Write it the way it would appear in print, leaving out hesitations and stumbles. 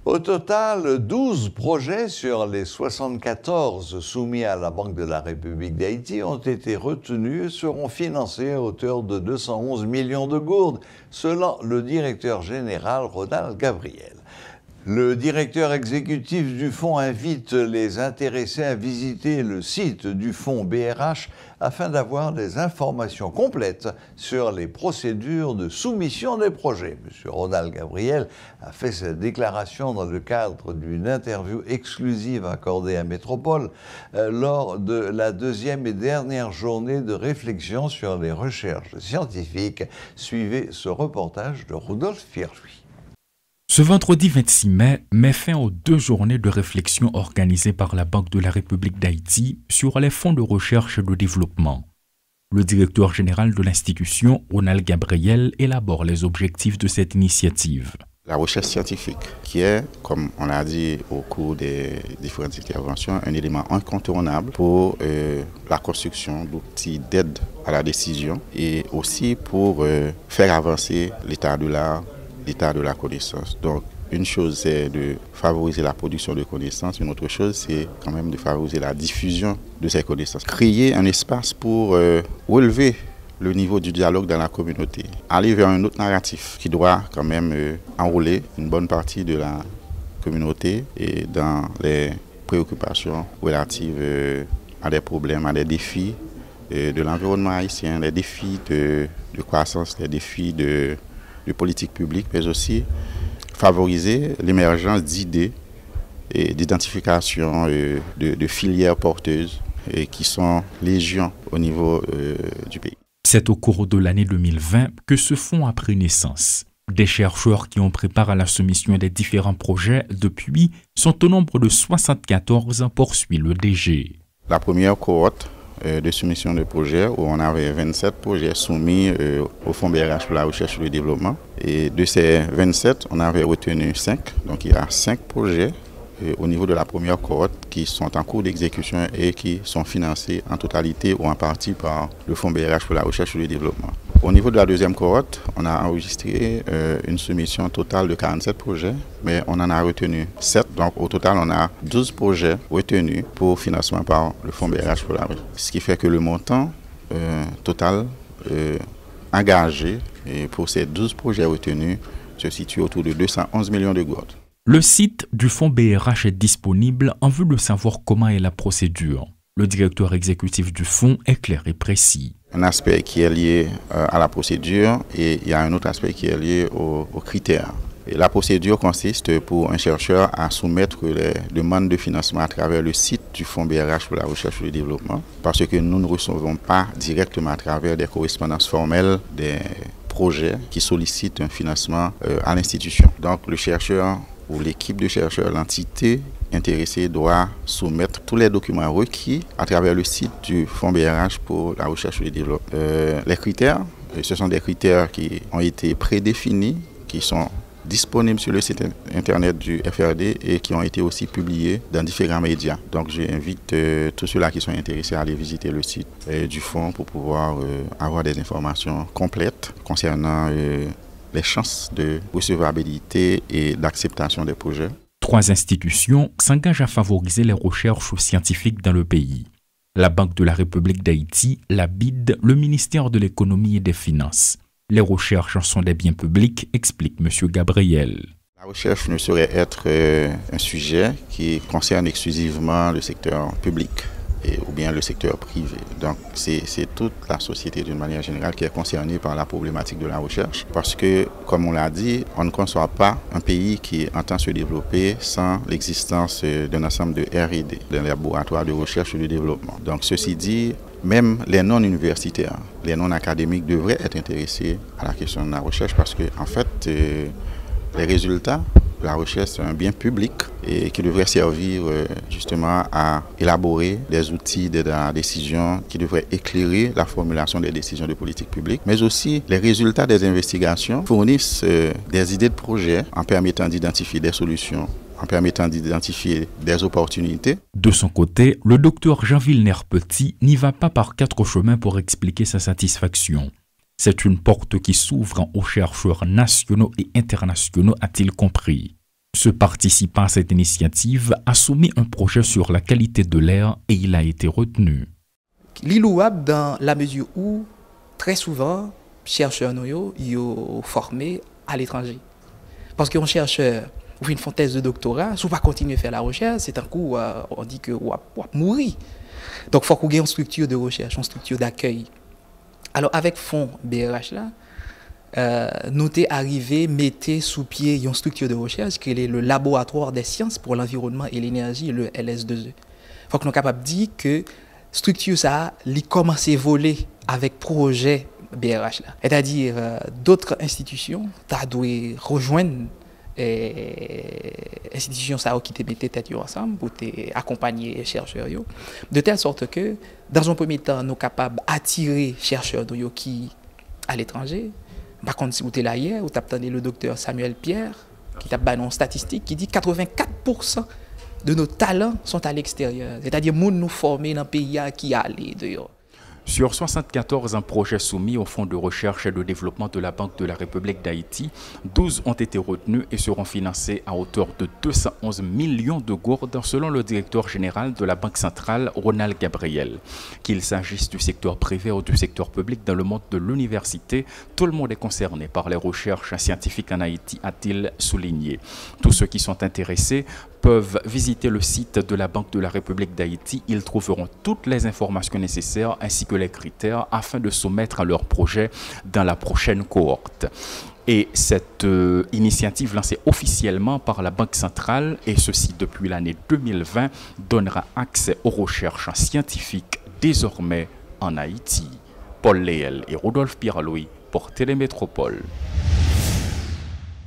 Au total, 12 projets sur les 74 soumis à la Banque de la République d'Haïti ont été retenus et seront financés à hauteur de 211 millions de gourdes, selon le directeur général Ronald Gabriel. Le directeur exécutif du fonds invite les intéressés à visiter le site du fonds BRH afin d'avoir des informations complètes sur les procédures de soumission des projets. M. Ronald Gabriel a fait cette déclaration dans le cadre d'une interview exclusive accordée à Métropole lors de la deuxième et dernière journée de réflexion sur les recherches scientifiques. Suivez ce reportage de Rudolf Fierluy. Ce vendredi 26 mai met fin aux 2 journées de réflexion organisées par la Banque de la République d'Haïti sur les fonds de recherche et de développement. Le directeur général de l'institution, Ronald Gabriel, élabore les objectifs de cette initiative. La recherche scientifique, qui est, comme on l'a dit au cours des différentes interventions, un élément incontournable pour la construction d'outils d'aide à la décision et aussi pour faire avancer l'état de l'art, l'état de la connaissance. Donc, une chose, c'est de favoriser la production de connaissances. Une autre chose, c'est quand même de favoriser la diffusion de ces connaissances. Créer un espace pour relever le niveau du dialogue dans la communauté. Aller vers un autre narratif qui doit quand même enrôler une bonne partie de la communauté et dans les préoccupations relatives à des problèmes, à des défis de l'environnement haïtien, les défis de croissance, les défis de politique publique, mais aussi favoriser l'émergence d'idées et d'identification de filières porteuses qui sont légion au niveau du pays. C'est au cours de l'année 2020 que ce fonds a pris naissance. Des chercheurs qui ont préparé à la soumission des différents projets depuis sont au nombre de 74, poursuit le DG. La première cohorte de soumission de projets où on avait 27 projets soumis au fonds BRH pour la recherche et le développement. Et de ces 27, on avait retenu 5. Donc il y a 5 projets au niveau de la première cohorte qui sont en cours d'exécution et qui sont financés en totalité ou en partie par le fonds BRH pour la recherche et le développement. Au niveau de la deuxième cohorte, on a enregistré une soumission totale de 47 projets, mais on en a retenu 7. Donc au total, on a 12 projets retenus pour financement par le fonds BRH pour la recherche. Ce qui fait que le montant total engagé pour ces 12 projets retenus se situe autour de 211 millions de gourdes. Le site du fonds BRH est disponible en vue de savoir comment est la procédure. Le directeur exécutif du fonds est clair et précis. Un aspect qui est lié à la procédure et il y a un autre aspect qui est lié aux critères. Et la procédure consiste pour un chercheur à soumettre les demandes de financement à travers le site du fonds BRH pour la recherche et le développement parce que nous ne recevons pas directement à travers des correspondances formelles des projets qui sollicitent un financement à l'institution. Donc le chercheur ou l'équipe de chercheurs, l'entité intéressée doit soumettre tous les documents requis à travers le site du fonds BRH pour la recherche et le développement. Les critères, ce sont des critères qui ont été prédéfinis, qui sont disponibles sur le site internet du FRD et qui ont été aussi publiés dans différents médias. Donc j'invite tous ceux-là qui sont intéressés à aller visiter le site du fonds pour pouvoir avoir des informations complètes concernant les chances de recevabilité et d'acceptation des projets. 3 institutions s'engagent à favoriser les recherches scientifiques dans le pays. La Banque de la République d'Haïti, la BID, le ministère de l'Économie et des Finances. Les recherches sont des biens publics, explique M. Gabriel. La recherche ne saurait être un sujet qui concerne exclusivement le secteur public ou bien le secteur privé. Donc c'est toute la société d'une manière générale qui est concernée par la problématique de la recherche parce que, comme on l'a dit, on ne conçoit pas un pays qui entend se développer sans l'existence d'un ensemble de R&D, d'un laboratoire de recherche et de développement. Donc ceci dit, même les non-universitaires, les non-académiques devraient être intéressés à la question de la recherche parce que, en fait, les résultats de la recherche sont un bien public et qui devrait servir justement à élaborer des outils de la décision qui devraient éclairer la formulation des décisions de politique publique, mais aussi les résultats des investigations fournissent des idées de projet en permettant d'identifier des solutions, en permettant d'identifier des opportunités. De son côté, le docteur Jean Villeneuve-Petit n'y va pas par 4 chemins pour expliquer sa satisfaction. C'est une porte qui s'ouvre aux chercheurs nationaux et internationaux, a-t-il compris. Ce participant à cette initiative a soumis un projet sur la qualité de l'air et il a été retenu. L'îlouable dans la mesure où, très souvent, chercheurs sont formés à l'étranger. Parce qu'un chercheur ou une thèse de doctorat, si on va continuer à faire la recherche, c'est un coup, on dit qu'on va mourir. Donc il faut qu'on ait une structure de recherche, une structure d'accueil. Alors avec fonds BRH là, nous sommes arrivés à mettre sous pied une structure de recherche qui est le laboratoire des sciences pour l'environnement et l'énergie, le LS2E. Il faut que nous soyons capables de dire que la structure ça a commencé à voler avec projet BRH là. C'est-à-dire d'autres institutions doivent rejoindre institutions qui te mettaient tête ensemble pour accompagner les chercheurs de telle sorte que dans un premier temps nous sommes capables d'attirer les chercheurs qui à l'étranger. Par contre, si vous êtes là hier, vous avez le docteur Samuel Pierre qui a une statistique qui dit que 84% de nos talents sont à l'extérieur. C'est-à-dire que nous formés dans le pays qui allent dehors. Sur 74 projets soumis au Fonds de recherche et de développement de la Banque de la République d'Haïti, 12 ont été retenus et seront financés à hauteur de 211 millions de gourdes selon le directeur général de la Banque centrale, Ronald Gabriel. Qu'il s'agisse du secteur privé ou du secteur public dans le monde de l'université, tout le monde est concerné par les recherches scientifiques en Haïti, a-t-il souligné. Tous ceux qui sont intéressés peuvent visiter le site de la Banque de la République d'Haïti. Ils trouveront toutes les informations nécessaires ainsi que les critères afin de soumettre leur projet dans la prochaine cohorte. Et cette initiative lancée officiellement par la Banque centrale, et ceci depuis l'année 2020, donnera accès aux recherches scientifiques désormais en Haïti. Paul Léel et Rodolphe Pierre-Louis pour Télémétropole.